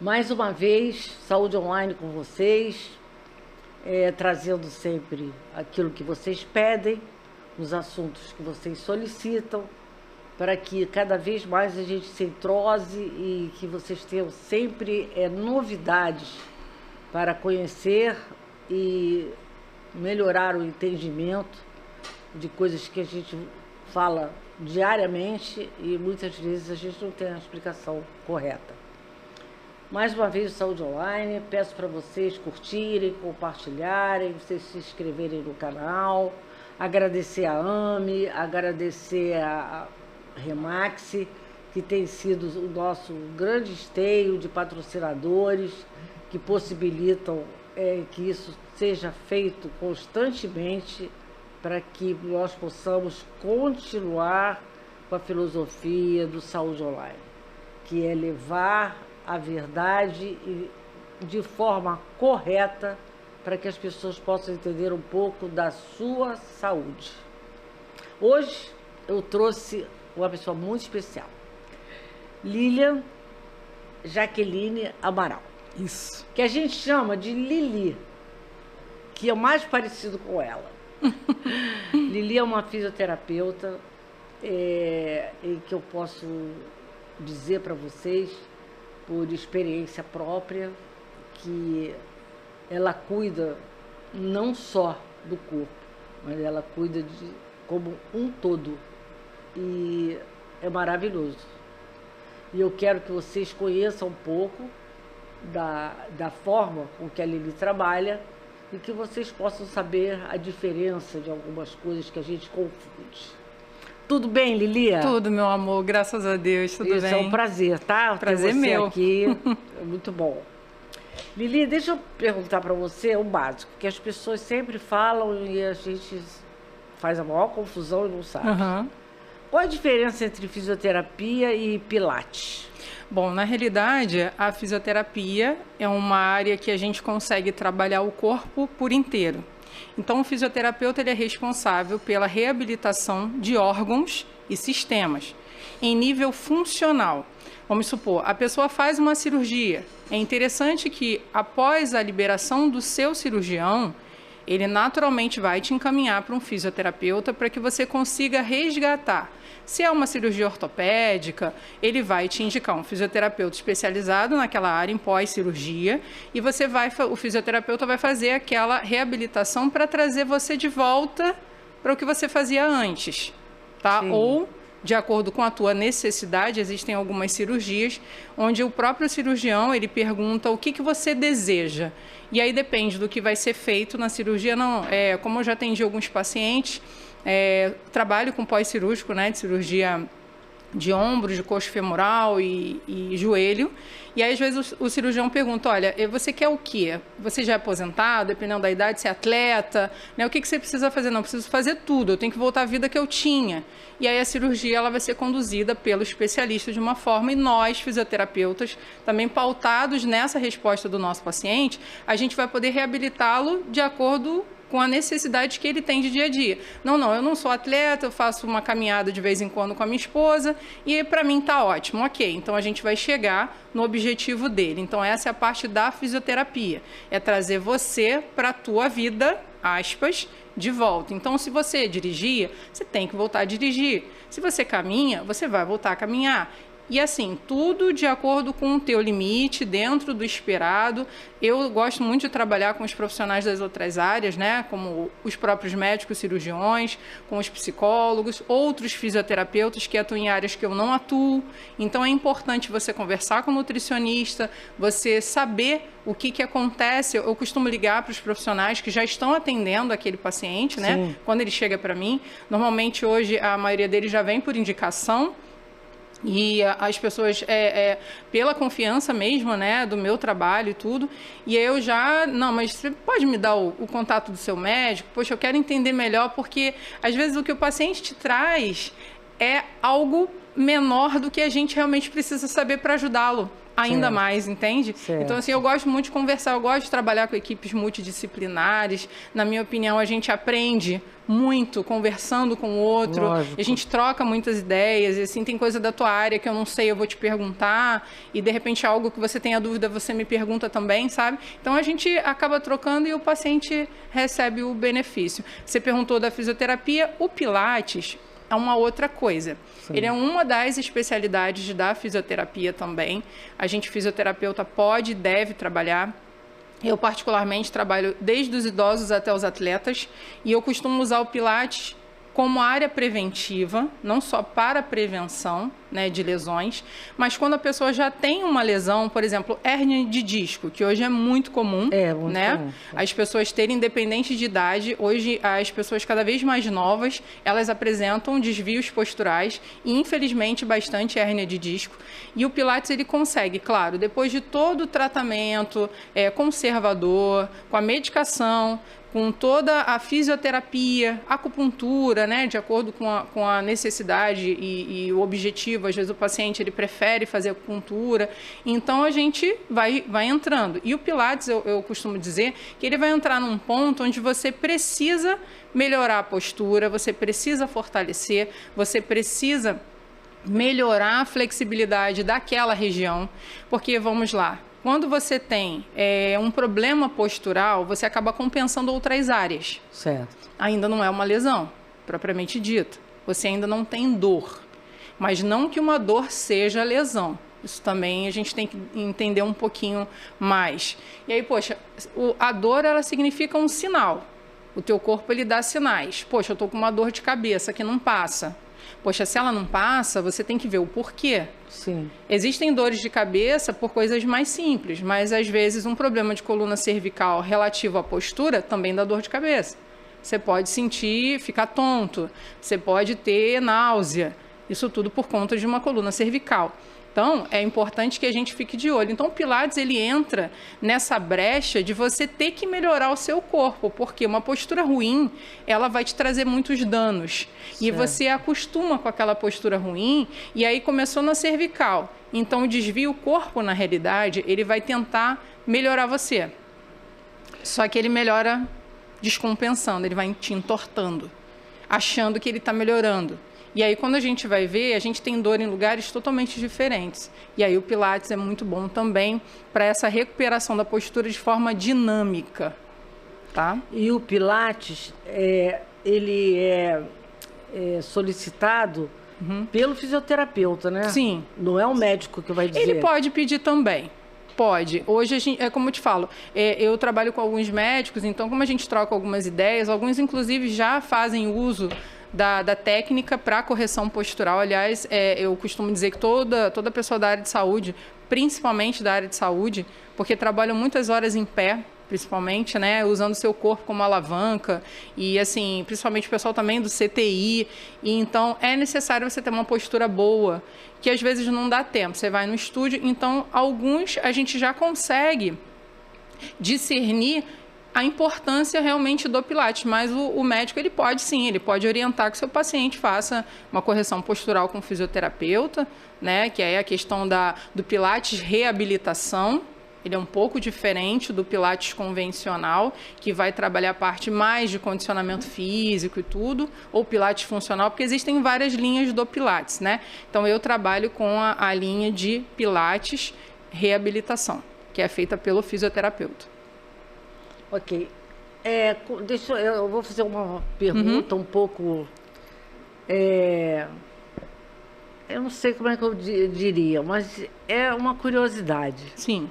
Mais uma vez, Saúde Online com vocês, trazendo sempre aquilo que vocês pedem, os assuntos que vocês solicitam, para que cada vez mais a gente se entrose e que vocês tenham sempre novidades para conhecer e melhorar o entendimento de coisas que a gente fala diariamente e muitas vezes a gente não tem a explicação correta. Mais uma vez o Saúde Online, peço para vocês curtirem, compartilharem, vocês se inscreverem no canal, agradecer a AME, agradecer a Remax, que tem sido o nosso grande esteio de patrocinadores que possibilitam que isso seja feito constantemente para que nós possamos continuar com a filosofia do Saúde Online, que é levar a verdade de forma correta para que as pessoas possam entender um pouco da sua saúde. Hoje eu trouxe uma pessoa muito especial, Lilian Jaqueline Amaral. Isso. Que a gente chama de Lili, que é mais parecido com ela. Lili é uma fisioterapeuta e que eu posso dizer para vocês, por experiência própria, que ela cuida não só do corpo, mas ela cuida como um todo. E é maravilhoso. E eu quero que vocês conheçam um pouco da forma com que a Lili trabalha e que vocês possam saber a diferença de algumas coisas que a gente confunde. Tudo bem, Lili? Tudo, meu amor, graças a Deus, tudo bem. Isso é um prazer, tá? Prazer ter você meu. Aqui, é muito bom. Lili, deixa eu perguntar para você o básico, que as pessoas sempre falam e a gente faz a maior confusão e não sabe. Uhum. Qual a diferença entre fisioterapia e pilates? Bom, na realidade, a fisioterapia é uma área que a gente consegue trabalhar o corpo por inteiro. Então, o fisioterapeuta ele é responsável pela reabilitação de órgãos e sistemas em nível funcional. Vamos supor, a pessoa faz uma cirurgia. É interessante que, após a liberação do seu cirurgião, ele naturalmente vai te encaminhar para um fisioterapeuta para que você consiga resgatar. Se é uma cirurgia ortopédica, ele vai te indicar um fisioterapeuta especializado naquela área em pós-cirurgia e o fisioterapeuta vai fazer aquela reabilitação para trazer você de volta para o que você fazia antes, tá? Sim. Ou, de acordo com a tua necessidade, existem algumas cirurgias onde o próprio cirurgião ele pergunta o que você deseja. E aí depende do que vai ser feito na cirurgia. Como eu já atendi alguns pacientes, trabalho com pós-cirúrgico, né, de cirurgia de ombro, de coxo femoral e joelho. E aí, às vezes, o cirurgião pergunta, olha, você quer o quê? Você já é aposentado, dependendo da idade, você é atleta, né? O que você precisa fazer? Não, eu preciso fazer tudo, eu tenho que voltar à vida que eu tinha. E aí a cirurgia ela vai ser conduzida pelo especialista de uma forma e nós, fisioterapeutas, também pautados nessa resposta do nosso paciente, a gente vai poder reabilitá-lo de acordo com a necessidade que ele tem de dia a dia. Não, eu não sou atleta, eu faço uma caminhada de vez em quando com a minha esposa e para mim tá ótimo, ok. Então a gente vai chegar no objetivo dele. Então essa é a parte da fisioterapia, é trazer você para a tua vida, aspas, de volta. Então se você dirigia, você tem que voltar a dirigir. Se você caminha, você vai voltar a caminhar. E assim, tudo de acordo com o teu limite, dentro do esperado. Eu gosto muito de trabalhar com os profissionais das outras áreas, né? Como os próprios médicos, cirurgiões, com os psicólogos, outros fisioterapeutas que atuam em áreas que eu não atuo. Então é importante você conversar com o nutricionista, você saber o que acontece. Eu costumo ligar para os profissionais que já estão atendendo aquele paciente, né? Sim. Quando ele chega para mim. Normalmente hoje a maioria deles já vem por indicação. E as pessoas, pela confiança mesmo, né, do meu trabalho e tudo, e eu já, não, mas você pode me dar o contato do seu médico? Poxa, eu quero entender melhor, porque às vezes o que o paciente te traz é algo menor do que a gente realmente precisa saber para ajudá-lo ainda mais, entende? Certo. Então, assim, eu gosto muito de conversar, eu gosto de trabalhar com equipes multidisciplinares. Na minha opinião, a gente aprende muito conversando com o outro. Lógico. A gente troca muitas ideias. E, assim, tem coisa da tua área que eu não sei, eu vou te perguntar. E, de repente, algo que você tenha dúvida, você me pergunta também, sabe? Então, a gente acaba trocando e o paciente recebe o benefício. Você perguntou da fisioterapia. O Pilates é uma outra coisa. Sim. Ele é uma das especialidades da fisioterapia também. A gente, fisioterapeuta, pode e deve trabalhar. Eu, particularmente, trabalho desde os idosos até os atletas. E eu costumo usar o Pilates como área preventiva, não só para prevenção, né, de lesões, mas quando a pessoa já tem uma lesão, por exemplo, hérnia de disco, que hoje é muito comum, né? Comum. As pessoas terem, independente de idade, hoje as pessoas cada vez mais novas, elas apresentam desvios posturais e, infelizmente, bastante hérnia de disco. E o Pilates, ele consegue, claro, depois de todo o tratamento conservador, com a medicação, com toda a fisioterapia, acupuntura, né, de acordo com a necessidade e o objetivo. Às vezes o paciente ele prefere fazer acupuntura, então a gente vai entrando. E o Pilates, eu costumo dizer que ele vai entrar num ponto onde você precisa melhorar a postura, você precisa fortalecer, você precisa melhorar a flexibilidade daquela região, porque, vamos lá, quando você tem um problema postural, você acaba compensando outras áreas. Certo. Ainda não é uma lesão, propriamente dita. Você ainda não tem dor. Mas não que uma dor seja lesão. Isso também a gente tem que entender um pouquinho mais. E aí, poxa, a dor, ela significa um sinal. O teu corpo, ele dá sinais. Poxa, eu estou com uma dor de cabeça que não passa. Poxa, se ela não passa, você tem que ver o porquê. Sim. Existem dores de cabeça por coisas mais simples, mas às vezes um problema de coluna cervical relativo à postura também dá dor de cabeça. Você pode ficar tonto, você pode ter náusea, isso tudo por conta de uma coluna cervical. Então, é importante que a gente fique de olho. Então, o Pilates, ele entra nessa brecha de você ter que melhorar o seu corpo, porque uma postura ruim, ela vai te trazer muitos danos. Certo. E você acostuma com aquela postura ruim, e aí começou na cervical. Então, o desvio, o corpo, na realidade, ele vai tentar melhorar você. Só que ele melhora descompensando, ele vai te entortando, achando que ele está melhorando. E aí, quando a gente vai ver, a gente tem dor em lugares totalmente diferentes. E aí, o Pilates é muito bom também para essa recuperação da postura de forma dinâmica, tá? E o Pilates, ele é solicitado pelo fisioterapeuta, né? Sim. Não é o médico que vai dizer. Ele pode pedir também. Pode. Hoje, como eu te falo, eu trabalho com alguns médicos, então, como a gente troca algumas ideias, alguns, inclusive, já fazem uso da técnica para correção postural. Aliás, eu costumo dizer que toda pessoa da área de saúde, principalmente da área de saúde, porque trabalham muitas horas em pé, principalmente, né, usando o seu corpo como alavanca, e assim, principalmente o pessoal também do CTI, e então é necessário você ter uma postura boa, que às vezes não dá tempo, você vai no estúdio, então alguns a gente já consegue discernir a importância realmente do Pilates, mas o médico, ele pode orientar que o seu paciente faça uma correção postural com o fisioterapeuta, né, que é a questão do Pilates reabilitação. Ele é um pouco diferente do Pilates convencional, que vai trabalhar a parte mais de condicionamento físico e tudo, ou Pilates funcional, porque existem várias linhas do Pilates, né? Então, eu trabalho com a linha de Pilates reabilitação, que é feita pelo fisioterapeuta. Ok. Eu vou fazer uma pergunta um pouco... eu não sei como é que eu diria, mas é uma curiosidade. Sim.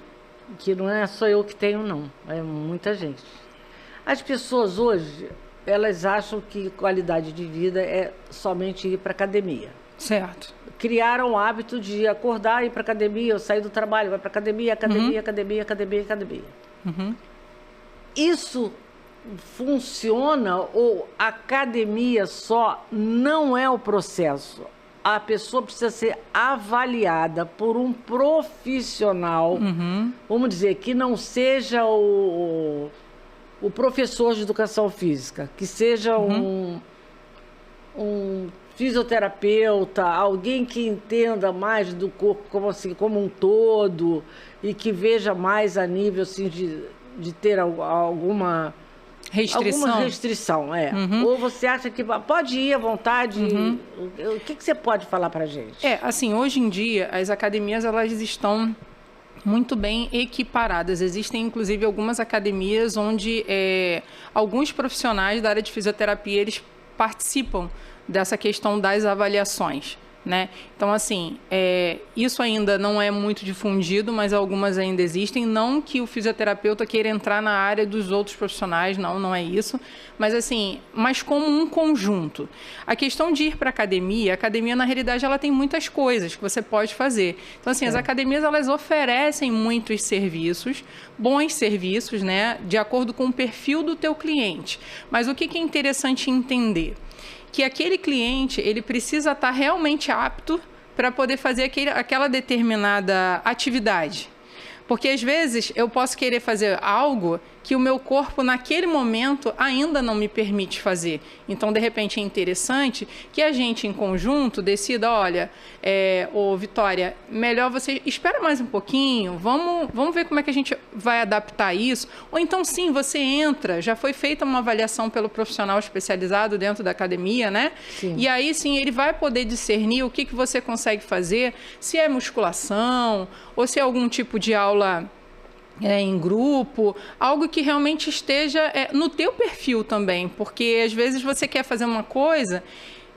Que não é só eu que tenho, não. É muita gente. As pessoas hoje, elas acham que qualidade de vida é somente ir para academia. Certo. Criaram o hábito de acordar, ir para academia, ou sair do trabalho, vai para academia, academia. Isso funciona ou a academia só não é o processo? A pessoa precisa ser avaliada por um profissional, vamos dizer, que não seja o professor de educação física, que seja um fisioterapeuta, alguém que entenda mais do corpo como um todo e que veja mais a nível assim, de ter alguma restrição, Ou você acha que pode ir à vontade? O que você pode falar para a gente? Assim, hoje em dia, as academias, elas estão muito bem equiparadas. Existem, inclusive, algumas academias onde alguns profissionais da área de fisioterapia, eles participam dessa questão das avaliações, né? Então, assim, isso ainda não é muito difundido, mas algumas ainda existem. Não que o fisioterapeuta queira entrar na área dos outros profissionais, não é isso. Mas, assim, mas como um conjunto. A questão de ir para a academia, na realidade, ela tem muitas coisas que você pode fazer. Então, assim, as academias, elas oferecem muitos serviços, bons serviços, né? De acordo com o perfil do teu cliente. Mas o que é interessante entender? Que aquele cliente, ele precisa estar realmente apto para poder fazer aquela determinada atividade. Porque, às vezes, eu posso querer fazer algo que o meu corpo, naquele momento, ainda não me permite fazer. Então, de repente, é interessante que a gente, em conjunto, decida, olha, Vitória, melhor você espera mais um pouquinho, vamos ver como é que a gente vai adaptar isso. Ou então, sim, você entra, já foi feita uma avaliação pelo profissional especializado dentro da academia, né? Sim. E aí, sim, ele vai poder discernir o que você consegue fazer, se é musculação ou se é algum tipo de aula em grupo, algo que realmente esteja no teu perfil também, porque às vezes você quer fazer uma coisa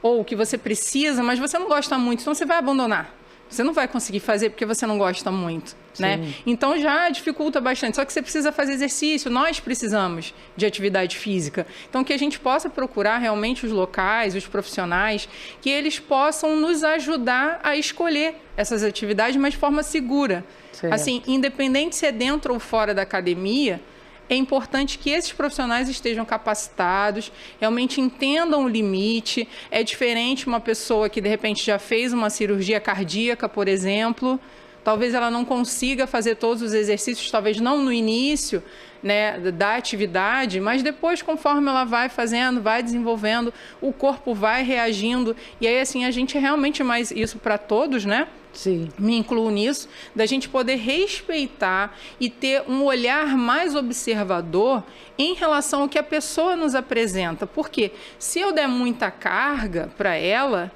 ou que você precisa, mas você não gosta muito, então você vai abandonar. Você não vai conseguir fazer porque você não gosta muito, né? Então já dificulta bastante. Só que você precisa fazer exercício, nós precisamos de atividade física. Então que a gente possa procurar realmente os locais, os profissionais, que eles possam nos ajudar a escolher essas atividades, mas de forma segura. Certo. Assim, independente se é dentro ou fora da academia, é importante que esses profissionais estejam capacitados, realmente entendam o limite. É diferente uma pessoa que, de repente, já fez uma cirurgia cardíaca, por exemplo. Talvez ela não consiga fazer todos os exercícios, talvez não no início, né, da atividade, mas depois, conforme ela vai fazendo, vai desenvolvendo, o corpo vai reagindo. E aí, assim, a gente realmente, mais isso para todos, né? Sim. Me incluo nisso, da gente poder respeitar e ter um olhar mais observador em relação ao que a pessoa nos apresenta. Porque se eu der muita carga para ela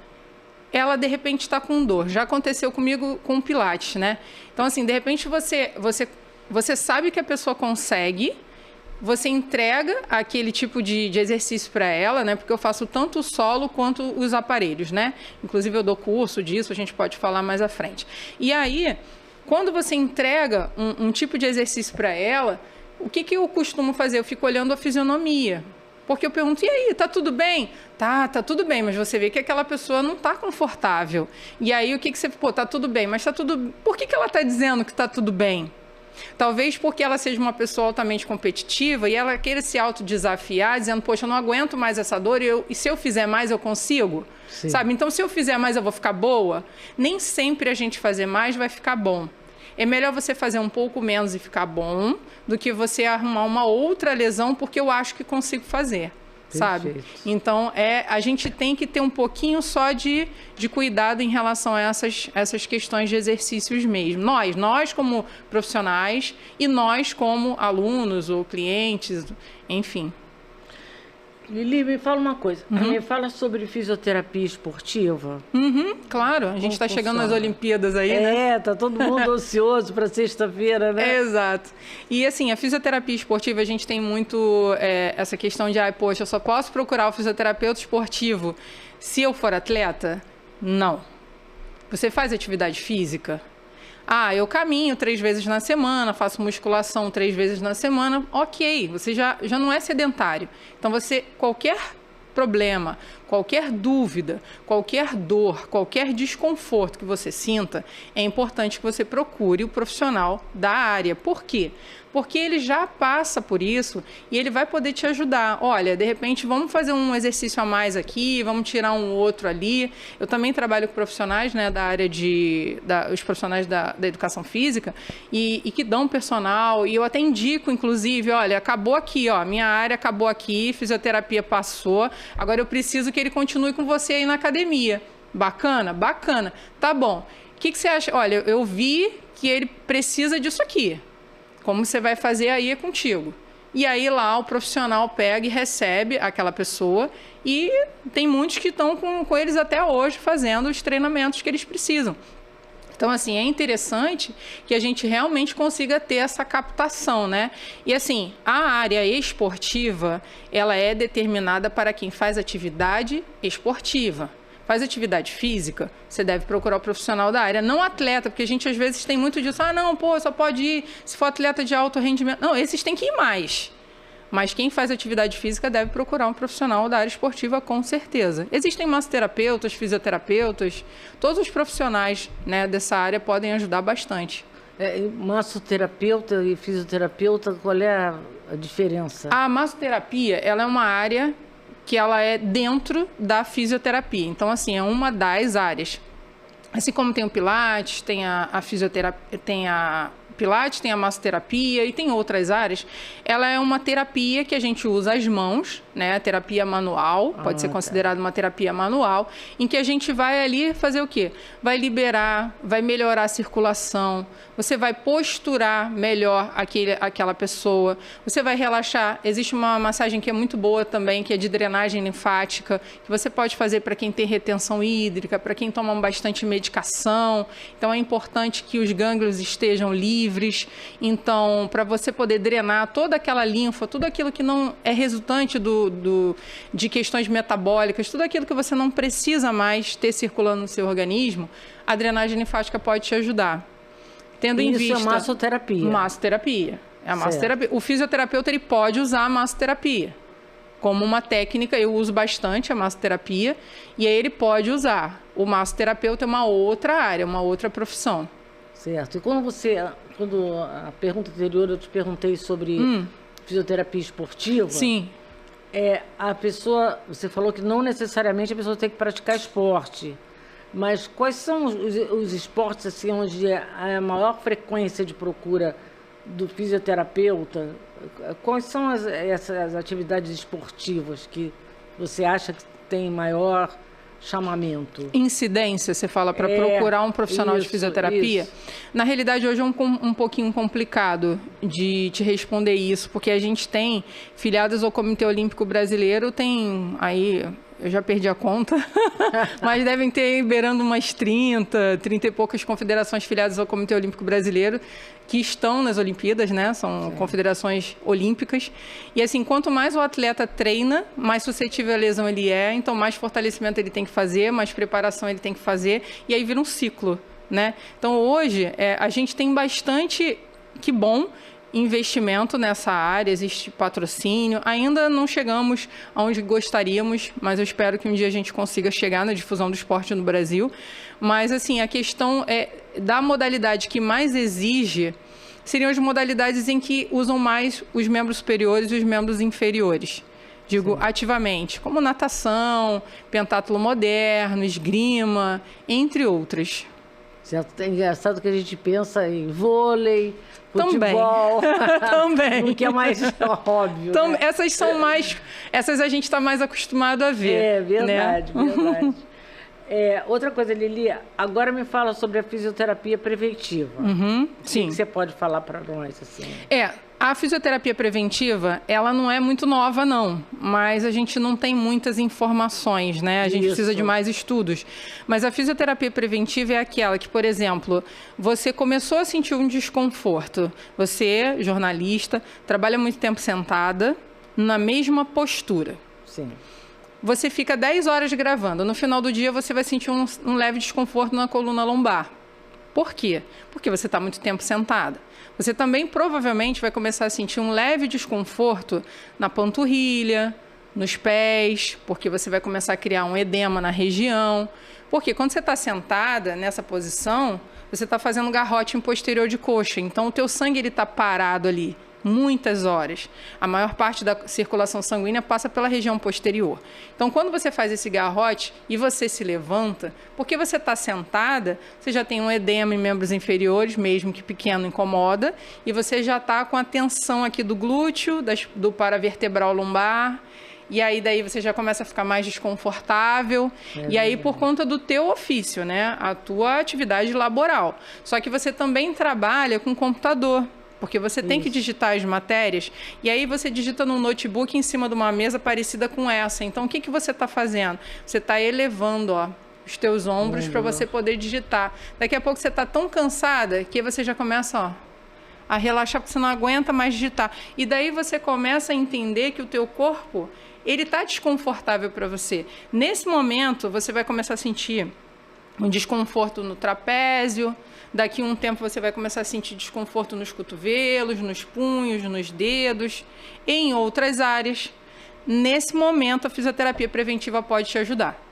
de repente está com dor. Já aconteceu comigo com o Pilates, né? Então, assim, de repente você sabe que a pessoa consegue, você entrega aquele tipo de exercício para ela, né? Porque eu faço tanto o solo quanto os aparelhos, né? Inclusive eu dou curso disso, a gente pode falar mais à frente. E aí, quando você entrega um tipo de exercício para ela, o que eu costumo fazer? Eu fico olhando a fisionomia. Porque eu pergunto, e aí, tá tudo bem? Tá tudo bem, mas você vê que aquela pessoa não tá confortável. E aí, o que você... tá tudo bem, mas tá tudo... Por que ela tá dizendo que tá tudo bem? Talvez porque ela seja uma pessoa altamente competitiva e ela queira se autodesafiar, dizendo, poxa, eu não aguento mais essa dor e se eu fizer mais, eu consigo? Sim. Sabe? Então, se eu fizer mais, eu vou ficar boa? Nem sempre a gente fazer mais vai ficar bom. É melhor você fazer um pouco menos e ficar bom do que você arrumar uma outra lesão porque eu acho que consigo fazer, sabe? Então, a gente tem que ter um pouquinho só de cuidado em relação a essas questões de exercícios mesmo. Nós como profissionais e nós como alunos ou clientes, enfim. Lili, me fala uma coisa. Me fala sobre fisioterapia esportiva. Claro, a gente está chegando nas Olimpíadas aí, né? Tá todo mundo ansioso para sexta-feira, né? Exato. E assim, a fisioterapia esportiva, a gente tem muito essa questão de, poxa, eu só posso procurar o fisioterapeuta esportivo se eu for atleta? Não. Você faz atividade física? Eu caminho 3 vezes na semana, faço musculação 3 vezes na semana, ok, você já não é sedentário. Então, qualquer problema, qualquer dúvida, qualquer dor, qualquer desconforto que você sinta, é importante que você procure o profissional da área. Por quê? Porque ele já passa por isso e ele vai poder te ajudar. Olha, de repente, vamos fazer um exercício a mais aqui, vamos tirar um outro ali. Eu também trabalho com profissionais, né, da área os profissionais da educação física e que dão personal. E eu até indico, inclusive, olha, acabou aqui, minha área acabou aqui, fisioterapia passou, Agora eu preciso que ele continue com você aí na academia. Bacana? Bacana. Tá bom. O que você acha? Olha, eu vi que ele precisa disso aqui. Como você vai fazer aí é contigo. E aí lá o profissional pega e recebe aquela pessoa e tem muitos que estão com eles até hoje fazendo os treinamentos que eles precisam. Então, assim, é interessante que a gente realmente consiga ter essa captação, né? E, assim, a área esportiva, ela é determinada para quem faz atividade esportiva. Faz atividade física, você deve procurar o profissional da área, não atleta, porque a gente às vezes tem muito disso, não, pô, só pode ir se for atleta de alto rendimento. Não, esses têm que ir mais. Mas quem faz atividade física deve procurar um profissional da área esportiva, com certeza. Existem massoterapeutas, fisioterapeutas, todos os profissionais, né, dessa área podem ajudar bastante. Massoterapeuta e fisioterapeuta, qual é a diferença? A massoterapia, ela é uma área que ela é dentro da fisioterapia. Então, assim, é uma das áreas. Assim como tem o Pilates, tem a fisioterapia, tem a Pilates, tem a massoterapia e tem outras áreas. Ela é uma terapia que a gente usa as mãos, né? A terapia manual, pode ser considerada uma terapia manual, em que a gente vai ali fazer o quê? Vai liberar, vai melhorar a circulação, você vai posturar melhor aquela pessoa, você vai relaxar. Existe uma massagem que é muito boa também, que é de drenagem linfática, que você pode fazer para quem tem retenção hídrica, para quem toma bastante medicação. Então, é importante que os gânglios estejam livres. Então, para você poder drenar toda aquela linfa, tudo aquilo que não é resultante de questões metabólicas, tudo aquilo que você não precisa mais ter circulando no seu organismo, a drenagem linfática pode te ajudar. Tendo em vista... Isso é massoterapia. Massoterapia. É a massoterapia. O fisioterapeuta ele pode usar a massoterapia como uma técnica. Eu uso bastante a massoterapia e aí ele pode usar. O massoterapeuta é uma outra área, uma outra profissão. Certo. E quando a pergunta anterior eu te perguntei sobre fisioterapia esportiva... Sim. A pessoa, você falou que não necessariamente a pessoa tem que praticar esporte, mas quais são os esportes assim, onde a maior frequência de procura do fisioterapeuta? Quais são essas atividades esportivas que você acha que tem maior chamamento? Incidência, você fala, para procurar um profissional de fisioterapia? Isso. Na realidade, hoje é um pouquinho complicado de te responder isso, porque a gente tem filiadas ao Comitê Olímpico Brasileiro, tem aí... Eu já perdi a conta, mas devem ter beirando umas 30 e poucas confederações filiadas ao Comitê Olímpico Brasileiro que estão nas Olimpíadas, né? São confederações olímpicas. E assim, quanto mais o atleta treina, mais suscetível à lesão ele é, então mais fortalecimento ele tem que fazer, mais preparação ele tem que fazer, e aí vira um ciclo, né? Então hoje a gente tem bastante, que bom, investimento nessa área, existe patrocínio, ainda não chegamos aonde gostaríamos, mas eu espero que um dia a gente consiga chegar na difusão do esporte no Brasil. Mas assim, a questão da modalidade que mais exige seriam as modalidades em que usam mais os membros superiores e os membros inferiores. Digo, ativamente, como natação, pentatlo moderno, esgrima, entre outras. Certo. É engraçado que a gente pensa em vôlei, futebol, também. O que é mais óbvio. Né? Essas são mais... Essas a gente está mais acostumado a ver. É verdade, né? Verdade. Outra coisa, Lili, agora me fala sobre a fisioterapia preventiva. Sim. O que você pode falar para nós? Assim? A fisioterapia preventiva, ela não é muito nova, não, mas a gente não tem muitas informações, né? A gente precisa de mais estudos. Mas a fisioterapia preventiva é aquela que, por exemplo, você começou a sentir um desconforto. Você, jornalista, trabalha muito tempo sentada, na mesma postura. Sim. Você fica 10 horas gravando. No final do dia, você vai sentir um leve desconforto na coluna lombar. Por quê? Porque você está muito tempo sentada. Você também provavelmente vai começar a sentir um leve desconforto na panturrilha, nos pés, porque você vai começar a criar um edema na região. Porque quando você está sentada nessa posição, você está fazendo garrote em posterior de coxa. Então, o teu sangue está parado ali muitas horas. A maior parte da circulação sanguínea passa pela região posterior. Então, quando você faz esse garrote e você se levanta, porque você está sentada, você já tem um edema em membros inferiores, mesmo que pequeno, incomoda, e você já está com a tensão aqui do glúteo, do paravertebral lombar, e aí daí você já começa a ficar mais desconfortável, e aí por conta do teu ofício, né? A tua atividade laboral. Só que você também trabalha com computador, porque você tem que digitar as matérias, e aí você digita num notebook em cima de uma mesa parecida com essa. Então, o que que você está fazendo? Você está elevando, ó, os teus ombros para você poder digitar. Daqui a pouco você está tão cansada que você já começa, ó, a relaxar, porque você não aguenta mais digitar. E daí você começa a entender que o teu corpo, ele está desconfortável para você. Nesse momento, você vai começar a sentir um desconforto no trapézio. Daqui a um tempo você vai começar a sentir desconforto nos cotovelos, nos punhos, nos dedos, em outras áreas. Nesse momento, a fisioterapia preventiva pode te ajudar,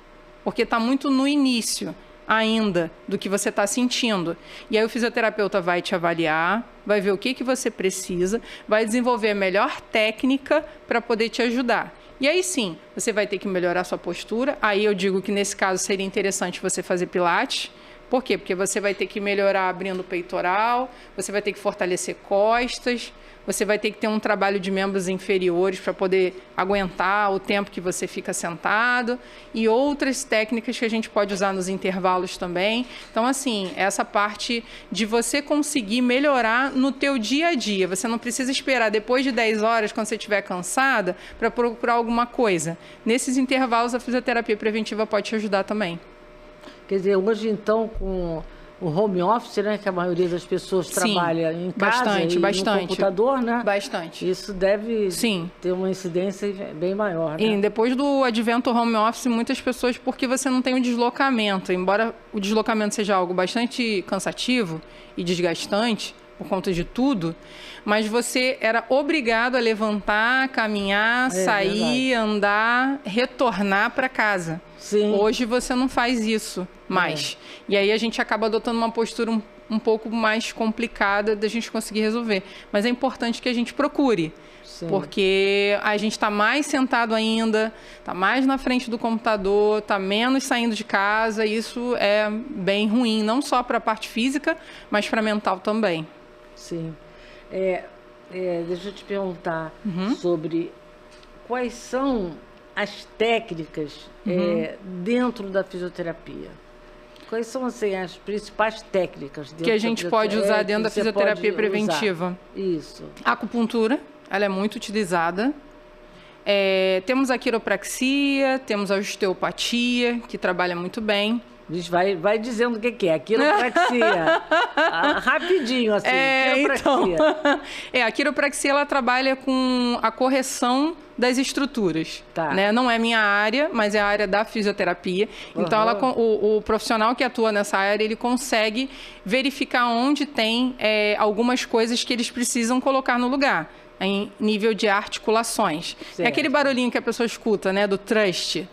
porque está muito no início ainda do que você está sentindo. E aí o fisioterapeuta vai te avaliar, vai ver o que você precisa, vai desenvolver a melhor técnica para poder te ajudar. E aí sim, você vai ter que melhorar a sua postura. Aí eu digo que nesse caso seria interessante você fazer pilates. Por quê? Porque você vai ter que melhorar abrindo o peitoral, você vai ter que fortalecer costas, você vai ter que ter um trabalho de membros inferiores para poder aguentar o tempo que você fica sentado, e outras técnicas que a gente pode usar nos intervalos também. Então, assim, essa parte de você conseguir melhorar no teu dia a dia. Você não precisa esperar depois de 10 horas, quando você estiver cansada, para procurar alguma coisa. Nesses intervalos, a fisioterapia preventiva pode te ajudar também. Quer dizer, hoje então com o home office, né, que a maioria das pessoas trabalha em casa e no computador, né? Bastante. Isso deve ter uma incidência bem maior, né? E depois do advento home office, muitas pessoas, porque você não tem o deslocamento, embora o deslocamento seja algo bastante cansativo e desgastante, por conta de tudo, mas você era obrigado a levantar, caminhar, sair, andar, retornar para casa. Sim. Hoje você não faz isso mais. E aí a gente acaba adotando uma postura um pouco mais complicada da gente conseguir resolver. Mas é importante que a gente procure. Sim. Porque a gente está mais sentado ainda, está mais na frente do computador, está menos saindo de casa. E isso é bem ruim, não só para a parte física, mas para a mental também. Sim. Deixa eu te perguntar sobre quais são as técnicas dentro da fisioterapia. Quais são assim, as principais técnicas que a gente pode usar dentro da fisioterapia preventiva? Isso. A acupuntura, ela é muito utilizada. Temos a quiropraxia, temos a osteopatia, que trabalha muito bem. Vai dizendo o que é. A quiropraxia. Rapidinho, assim. Quiropraxia. Então, a quiropraxia, ela trabalha com a correção das estruturas. Tá. Né? Não é minha área, mas é a área da fisioterapia. Então, o profissional que atua nessa área, ele consegue verificar onde tem algumas coisas que eles precisam colocar no lugar, em nível de articulações. Certo. É aquele barulhinho que a pessoa escuta, né? Do track.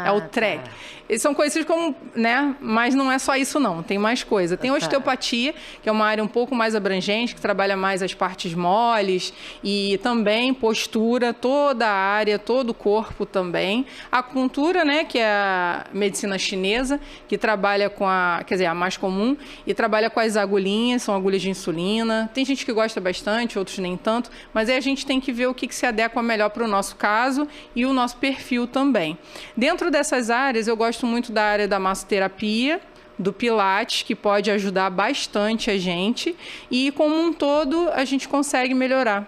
É o track. Tá. São coisas como, né? Mas não é só isso, não. Tem mais coisa. Tem a osteopatia, que é uma área um pouco mais abrangente, que trabalha mais as partes moles e também postura, toda a área, todo o corpo também. A acupuntura, né? Que é a medicina chinesa, que trabalha com a mais comum, e trabalha com as agulhinhas, são agulhas de insulina. Tem gente que gosta bastante, outros nem tanto, mas aí a gente tem que ver o que se adequa melhor para o nosso caso e o nosso perfil também. Dentro dessas áreas, eu gosto muito da área da massoterapia, do pilates, que pode ajudar bastante a gente, e como um todo a gente consegue melhorar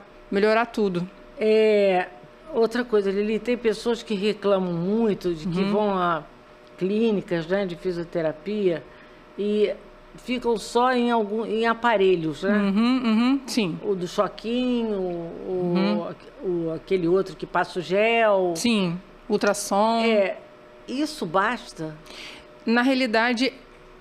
tudo. Outra coisa, Lili, tem pessoas que reclamam muito de que vão a clínicas, né, de fisioterapia e ficam só em aparelhos, né? Sim. O do choquinho, aquele outro que passa o gel. Sim, ultrassom. Isso basta? Na realidade,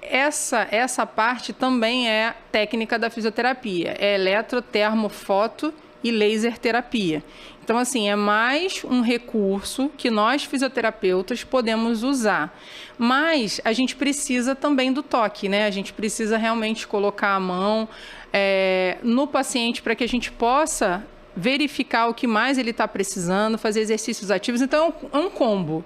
essa parte também é técnica da fisioterapia. É eletrotermofoto e laser terapia. Então, assim, é mais um recurso que nós fisioterapeutas podemos usar. Mas a gente precisa também do toque, né? A gente precisa realmente colocar a mão no paciente para que a gente possa verificar o que mais ele está precisando, fazer exercícios ativos. Então, é um combo.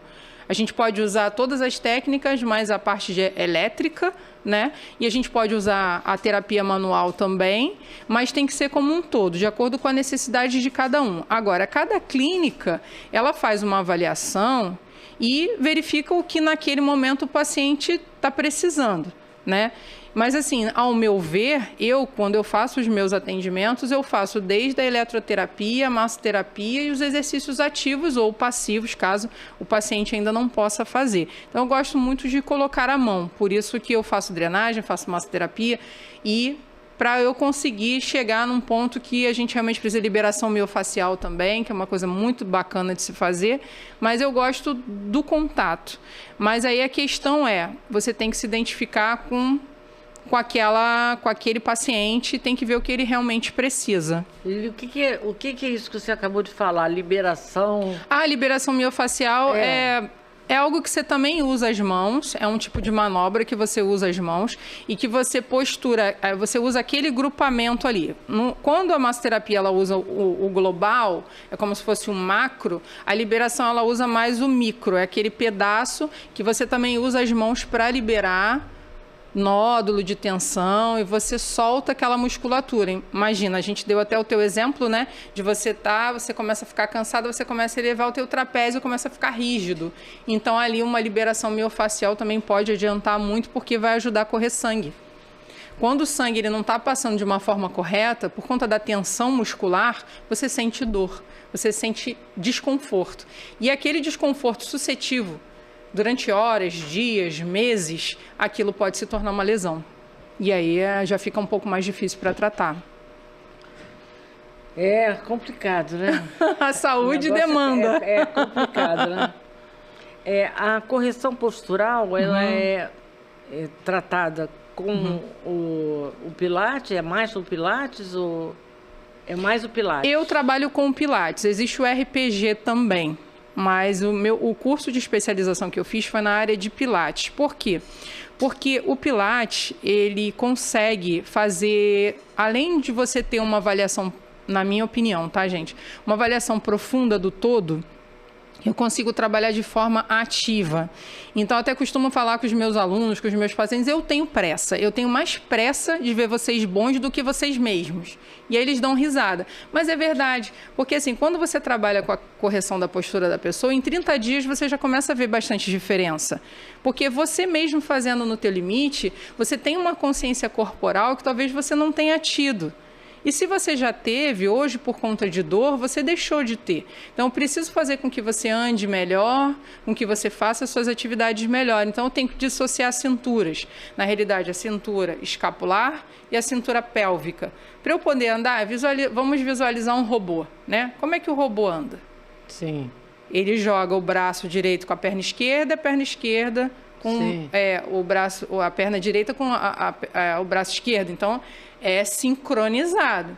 A gente pode usar todas as técnicas, mas a parte elétrica, né? E a gente pode usar a terapia manual também, mas tem que ser como um todo, de acordo com a necessidade de cada um. Agora, cada clínica, ela faz uma avaliação e verifica o que naquele momento o paciente está precisando, né? Mas assim, ao meu ver, quando eu faço os meus atendimentos, eu faço desde a eletroterapia, a massoterapia e os exercícios ativos ou passivos, caso o paciente ainda não possa fazer. Então, eu gosto muito de colocar a mão, por isso que eu faço drenagem, faço massoterapia e para eu conseguir chegar num ponto que a gente realmente precisa de liberação miofascial também, que é uma coisa muito bacana de se fazer, mas eu gosto do contato. Mas aí a questão é, você tem que se identificar com aquele paciente, tem que ver o que ele realmente precisa. E o que é isso que você acabou de falar? Liberação? A liberação miofascial é algo que você também usa as mãos, é um tipo de manobra que você usa as mãos e que você postura, você usa aquele grupamento ali. Quando a massoterapia ela usa o global, é como se fosse um macro, a liberação ela usa mais o micro, é aquele pedaço que você também usa as mãos para liberar nódulo de tensão e você solta aquela musculatura. Imagina, a gente deu até o teu exemplo, né? De você começa a ficar cansado, você começa a elevar o teu trapézio, começa a ficar rígido. Então ali uma liberação miofascial também pode adiantar muito porque vai ajudar a correr sangue. Quando o sangue ele não está passando de uma forma correta, por conta da tensão muscular, você sente dor, você sente desconforto. E aquele desconforto sucessivo durante horas, dias, meses, aquilo pode se tornar uma lesão. E aí já fica um pouco mais difícil para tratar. É complicado, né? A saúde demanda. É complicado, né? A correção postural, ela é tratada com o Pilates? É mais o Pilates ou é mais o Pilates? Eu trabalho com o Pilates. Existe o RPG também. Mas o curso de especialização que eu fiz foi na área de Pilates. Por quê? Porque o Pilates, ele consegue fazer, além de você ter uma avaliação, na minha opinião, tá, gente? Uma avaliação profunda do todo, eu consigo trabalhar de forma ativa. Então, eu até costumo falar com os meus alunos, com os meus pacientes, eu tenho pressa. Eu tenho mais pressa de ver vocês bons do que vocês mesmos. E aí eles dão risada. Mas é verdade, porque assim, quando você trabalha com a correção da postura da pessoa, em 30 dias você já começa a ver bastante diferença. Porque você mesmo fazendo no teu limite, você tem uma consciência corporal que talvez você não tenha tido. E se você já teve, hoje por conta de dor, você deixou de ter. Então, eu preciso fazer com que você ande melhor, com que você faça as suas atividades melhor. Então, eu tenho que dissociar cinturas. Na realidade, a cintura escapular e a cintura pélvica. Para eu poder andar, vamos visualizar um robô, né? Como é que o robô anda? Sim. Ele joga o braço direito com a perna esquerda com a perna direita com o braço esquerdo. Então, é sincronizado.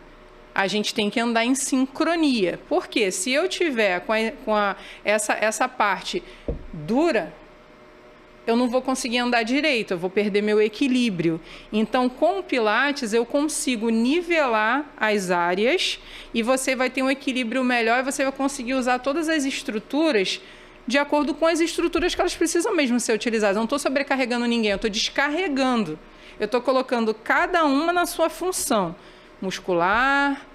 A gente tem que andar em sincronia. Por quê? Se eu tiver essa parte dura, eu não vou conseguir andar direito, eu vou perder meu equilíbrio. Então, com o Pilates, eu consigo nivelar as áreas e você vai ter um equilíbrio melhor e você vai conseguir usar todas as estruturas de acordo com as estruturas que elas precisam mesmo ser utilizadas. Eu não estou sobrecarregando ninguém, eu estou descarregando. Eu estou colocando cada uma na sua função. Muscular,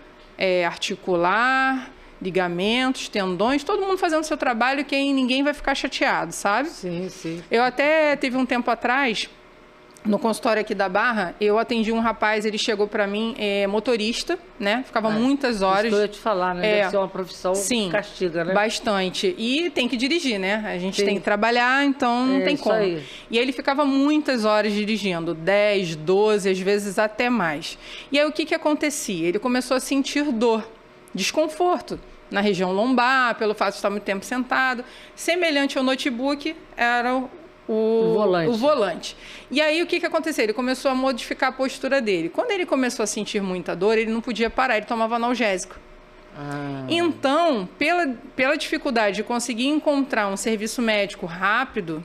articular, ligamentos, tendões, todo mundo fazendo o seu trabalho que aí ninguém vai ficar chateado, sabe? Sim, sim. Eu até teve um tempo atrás, no consultório aqui da Barra, eu atendi um rapaz, ele chegou para mim, motorista, né? Ficava muitas horas. Isso que eu ia te falar, né? Deve ser uma profissão que castiga, né? Bastante. E tem que dirigir, né? A gente tem que trabalhar, então não tem como. Aí. E aí ele ficava muitas horas dirigindo, 10, 12, às vezes até mais. E aí o que acontecia? Ele começou a sentir dor, desconforto na região lombar, pelo fato de estar muito tempo sentado. Semelhante ao notebook, era o volante. E aí, o que aconteceu? Ele começou a modificar a postura dele. Quando ele começou a sentir muita dor, ele não podia parar, ele tomava analgésico. Então, pela dificuldade de conseguir encontrar um serviço médico rápido,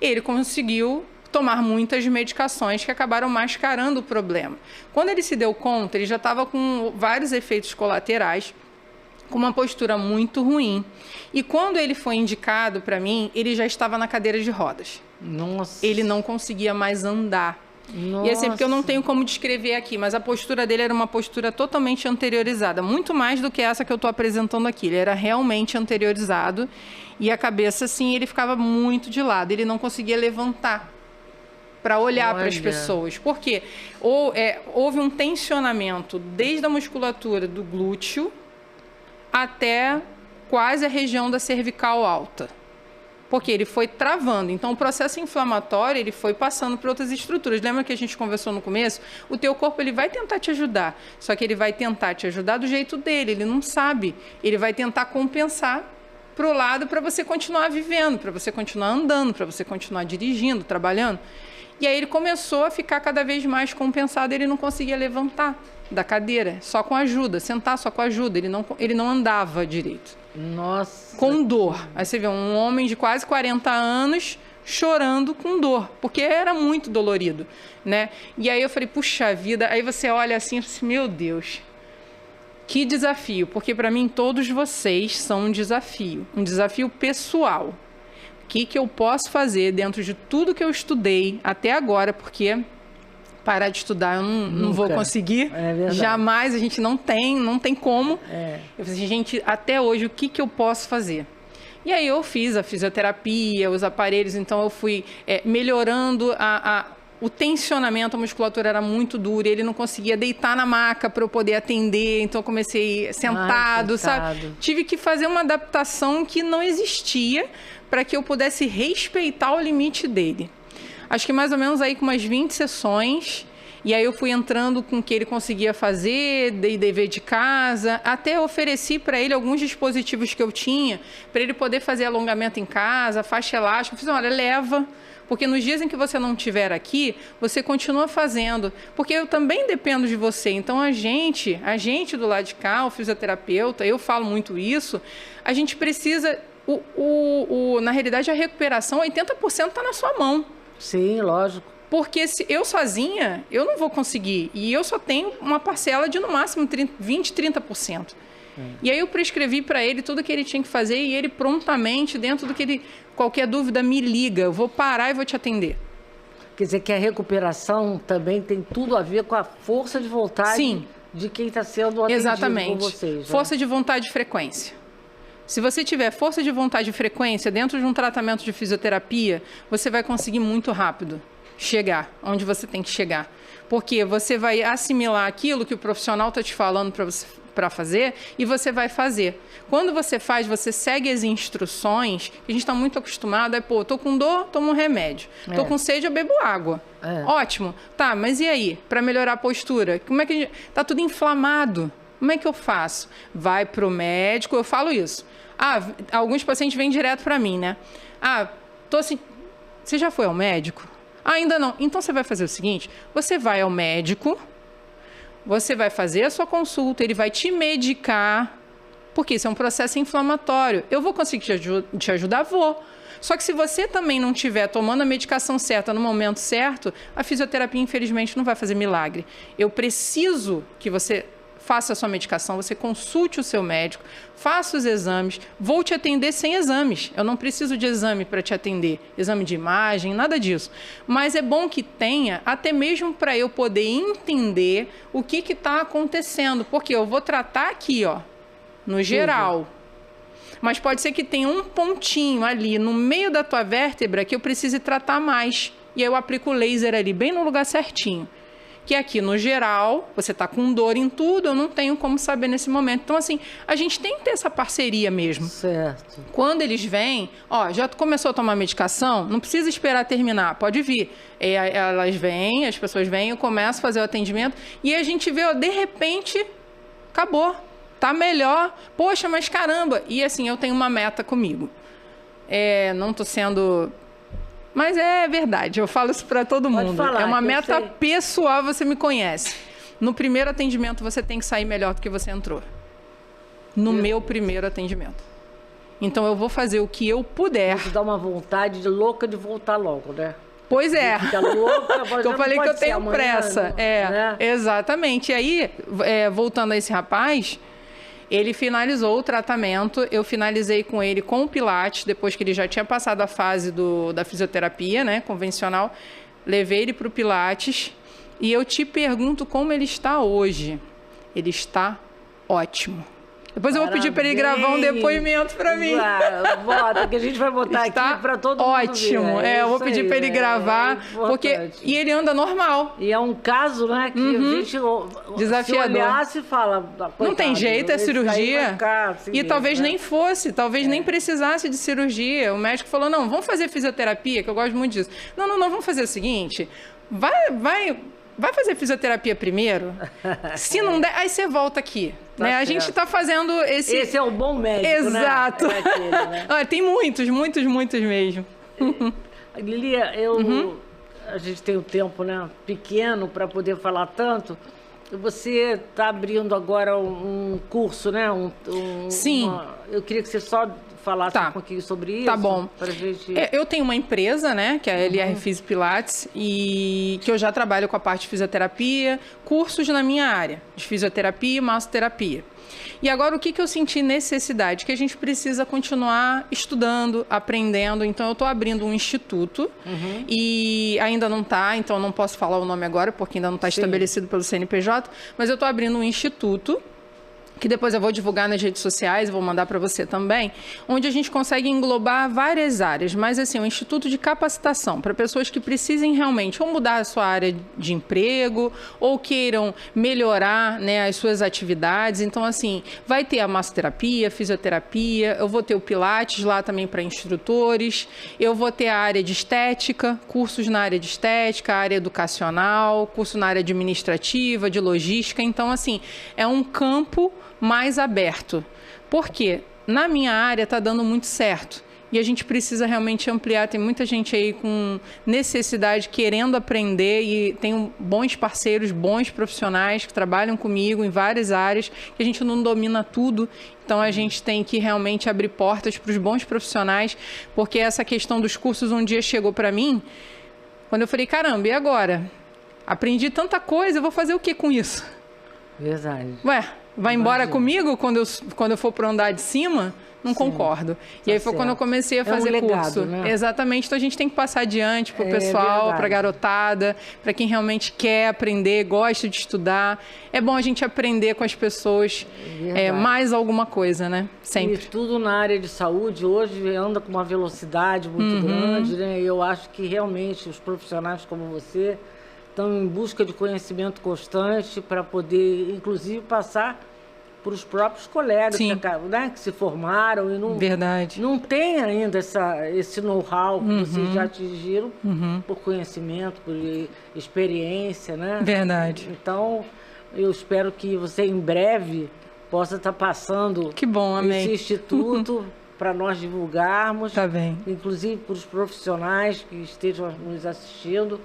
ele conseguiu tomar muitas medicações que acabaram mascarando o problema. Quando ele se deu conta, ele já estava com vários efeitos colaterais, com uma postura muito ruim. E quando ele foi indicado para mim, ele já estava na cadeira de rodas. Nossa. Ele não conseguia mais andar. Nossa. E assim, porque eu não tenho como descrever aqui, mas a postura dele era uma postura totalmente anteriorizada, muito mais do que essa que eu estou apresentando aqui. Ele era realmente anteriorizado e a cabeça, assim, ele ficava muito de lado. Ele não conseguia levantar para olhar para as pessoas. Por quê? Houve um tensionamento desde a musculatura do glúteo até quase a região da cervical alta. Porque ele foi travando. Então, o processo inflamatório, ele foi passando por outras estruturas. Lembra que a gente conversou no começo? O teu corpo, ele vai tentar te ajudar. Só que ele vai tentar te ajudar do jeito dele. Ele não sabe. Ele vai tentar compensar para o lado para você continuar vivendo, para você continuar andando, para você continuar dirigindo, trabalhando. E aí ele começou a ficar cada vez mais compensado. Ele não conseguia levantar da cadeira, só com ajuda. Sentar só com ajuda. Ele não andava direito. Nossa. Com dor. Aí você vê um homem de quase 40 anos chorando com dor, porque era muito dolorido, né? E aí eu falei, puxa vida, aí você olha assim, meu Deus, que desafio, porque para mim todos vocês são um desafio pessoal. O que eu posso fazer dentro de tudo que eu estudei até agora, porque parar de estudar eu não vou conseguir, jamais, a gente não tem como. Eu falei assim, gente, até hoje, o que eu posso fazer? E aí eu fiz a fisioterapia, os aparelhos, então eu fui melhorando o tensionamento, a musculatura era muito dura, ele não conseguia deitar na maca para eu poder atender, então eu comecei sentado, sabe? Tive que fazer uma adaptação que não existia para que eu pudesse respeitar o limite dele. Acho que mais ou menos aí com umas 20 sessões, e aí eu fui entrando com o que ele conseguia fazer, dei dever de casa, até ofereci para ele alguns dispositivos que eu tinha, para ele poder fazer alongamento em casa, faixa elástica. Eu fiz, olha, leva, porque nos dias em que você não estiver aqui, você continua fazendo, porque eu também dependo de você. Então a gente do lado de cá, o fisioterapeuta, eu falo muito isso, a gente precisa, na realidade a recuperação, 80% está na sua mão. Sim, lógico. Porque se eu sozinha, eu não vou conseguir. E eu só tenho uma parcela de, no máximo, 20%, 30%. E aí eu prescrevi para ele tudo que ele tinha que fazer e ele prontamente, dentro do que ele... Qualquer dúvida, me liga. Eu vou parar e vou te atender. Quer dizer que a recuperação também tem tudo a ver com a força de vontade. Sim. De quem está sendo atendido. Exatamente. Com vocês. Né? Força de vontade e frequência. Se você tiver força de vontade e frequência dentro de um tratamento de fisioterapia, você vai conseguir muito rápido chegar onde você tem que chegar. Porque você vai assimilar aquilo que o profissional está te falando para fazer e você vai fazer. Quando você faz, você segue as instruções, que a gente está muito acostumado, tô com dor, tomo um remédio. Tô com sede, eu bebo água. Ótimo. Tá, mas e aí? Para melhorar a postura? Como é que tá tudo inflamado? Como é que eu faço? Vai pro médico, eu falo isso. Alguns pacientes vêm direto para mim, né? Tô assim, você já foi ao médico? Ainda não. Então você vai fazer o seguinte, você vai ao médico, você vai fazer a sua consulta, ele vai te medicar, porque isso é um processo inflamatório. Eu vou conseguir te ajudar? Vou. Só que se você também não estiver tomando a medicação certa no momento certo, a fisioterapia, infelizmente, não vai fazer milagre. Eu preciso que você faça a sua medicação, você consulte o seu médico, faça os exames, vou te atender sem exames. Eu não preciso de exame para te atender, exame de imagem, nada disso. Mas é bom que tenha, até mesmo para eu poder entender o que está acontecendo, porque eu vou tratar aqui, no geral. Mas pode ser que tenha um pontinho ali no meio da tua vértebra que eu precise tratar mais. E aí eu aplico o laser ali, bem no lugar certinho. Que aqui, no geral, você está com dor em tudo, eu não tenho como saber nesse momento. Então, assim, a gente tem que ter essa parceria mesmo. Certo. Quando eles vêm, já começou a tomar medicação, não precisa esperar terminar, pode vir. Elas vêm, as pessoas vêm, eu começo a fazer o atendimento e a gente vê, de repente, acabou, tá melhor. Poxa, mas caramba! E assim, eu tenho uma meta comigo. Não estou sendo... Mas é verdade, eu falo isso para todo mundo. Falar, é uma meta pessoal, você me conhece. No primeiro atendimento, você tem que sair melhor do que você entrou. No meu primeiro atendimento. Então, eu vou fazer o que eu puder. Isso dá uma vontade louca de voltar logo, né? Pois é. Fica louca, eu falei que eu tenho amanhã, pressa. né? Exatamente. E aí, voltando a esse rapaz, Ele finalizou o tratamento, eu finalizei com ele com o Pilates, depois que ele já tinha passado a fase da fisioterapia, né, convencional. Levei ele para o Pilates e eu te pergunto como ele está hoje. Ele está ótimo. Depois eu vou pedir para ele gravar um depoimento para mim. Bota, que a gente vai botar aqui para todo mundo ver. Ótimo. Eu vou pedir para ele gravar, e ele anda normal. E é um caso, né, que a gente desafiador. Se olhar, se fala, não tem jeito, é cirurgia. Assim e mesmo, talvez nem fosse, talvez nem precisasse de cirurgia. O médico falou, não, vamos fazer fisioterapia, que eu gosto muito disso. Não, vamos fazer o seguinte, vai fazer fisioterapia primeiro? Se não der, aí você volta aqui. Tá, né? A gente está fazendo esse... Esse é o bom médico, exato. né? Aquele, né? Olha, tem muitos mesmo. Lili, a gente tem um tempo, né, pequeno para poder falar tanto. Você está abrindo agora um curso, né? Sim. Eu queria que você só falasse um pouquinho sobre isso. Tá bom. Pra gente... Eu tenho uma empresa, né, que é a LR Physio Pilates, e que eu já trabalho com a parte de fisioterapia, cursos na minha área, de fisioterapia e massoterapia. E agora, o que eu senti necessidade? Que a gente precisa continuar estudando, aprendendo. Então, eu estou abrindo um instituto e ainda não está, então não posso falar o nome agora, porque ainda não está estabelecido pelo CNPJ, mas eu estou abrindo um instituto, que depois eu vou divulgar nas redes sociais, vou mandar para você também, onde a gente consegue englobar várias áreas, mas assim, um instituto de capacitação para pessoas que precisem realmente ou mudar a sua área de emprego ou queiram melhorar, né, as suas atividades. Então, assim, vai ter a massoterapia, fisioterapia, eu vou ter o Pilates lá também para instrutores, eu vou ter a área de estética, cursos na área de estética, área educacional, curso na área administrativa, de logística. Então, assim, é um campo mais aberto. Por quê? Na minha área está dando muito certo. E a gente precisa realmente ampliar. Tem muita gente aí com necessidade, querendo aprender, e tem bons parceiros, bons profissionais que trabalham comigo em várias áreas, que a gente não domina tudo. Então, a gente tem que realmente abrir portas para os bons profissionais, porque essa questão dos cursos um dia chegou para mim, quando eu falei, caramba, e agora? Aprendi tanta coisa, eu vou fazer o que com isso? Verdade. Ué, vai embora comigo quando eu for para o andar de cima? Não concordo. E aí foi quando eu comecei a fazer curso. Né? Exatamente. Então a gente tem que passar adiante para o pessoal, para a garotada, para quem realmente quer aprender, gosta de estudar. É bom a gente aprender com as pessoas mais alguma coisa, né? Sempre. E tudo na área de saúde hoje anda com uma velocidade muito grande, né? E eu acho que realmente os profissionais como você estão em busca de conhecimento constante para poder, inclusive, passar para os próprios colegas que se formaram e não tem ainda esse know-how que vocês já atingiram por conhecimento, por experiência, né? Verdade. Então, eu espero que você em breve possa estar passando esse instituto para nós divulgarmos, inclusive para os profissionais que estejam nos assistindo.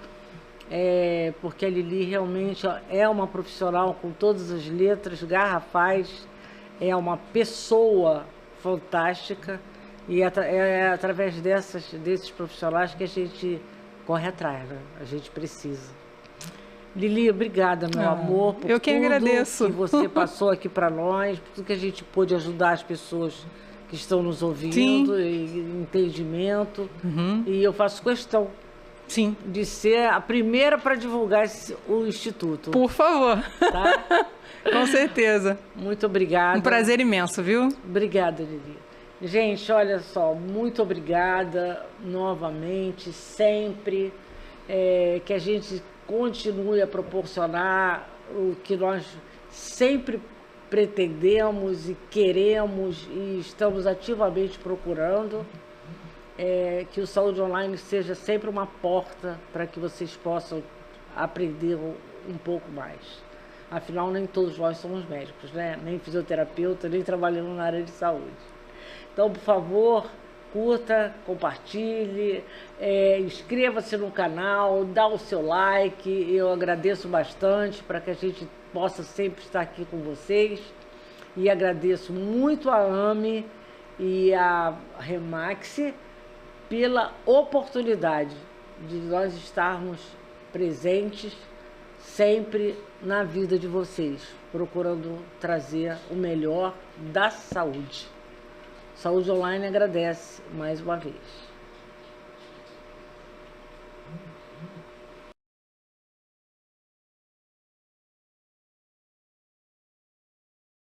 Porque a Lili realmente é uma profissional com todas as letras garrafais, é uma pessoa fantástica e é através desses profissionais que a gente corre atrás, né? A gente precisa. Lili, obrigada, meu amor, por eu que agradeço. Que você passou aqui para nós, por tudo que a gente pôde ajudar as pessoas que estão nos ouvindo, e entendimento. E eu faço questão de ser a primeira para divulgar o Instituto. Por favor. Tá? Com certeza. Muito obrigada. Um prazer imenso, viu? Obrigada, Lili. Gente, olha só, muito obrigada novamente, sempre. Que a gente continue a proporcionar o que nós sempre pretendemos e queremos e estamos ativamente procurando. Que o Saúde Online seja sempre uma porta para que vocês possam aprender um pouco mais. Afinal, nem todos nós somos médicos, né? Nem fisioterapeuta, nem trabalhando na área de saúde. Então, por favor, curta, compartilhe, inscreva-se no canal, dá o seu like, eu agradeço bastante para que a gente possa sempre estar aqui com vocês. E agradeço muito a AME e a Remax pela oportunidade de nós estarmos presentes sempre na vida de vocês, procurando trazer o melhor da saúde. Saúde Online agradece mais uma vez.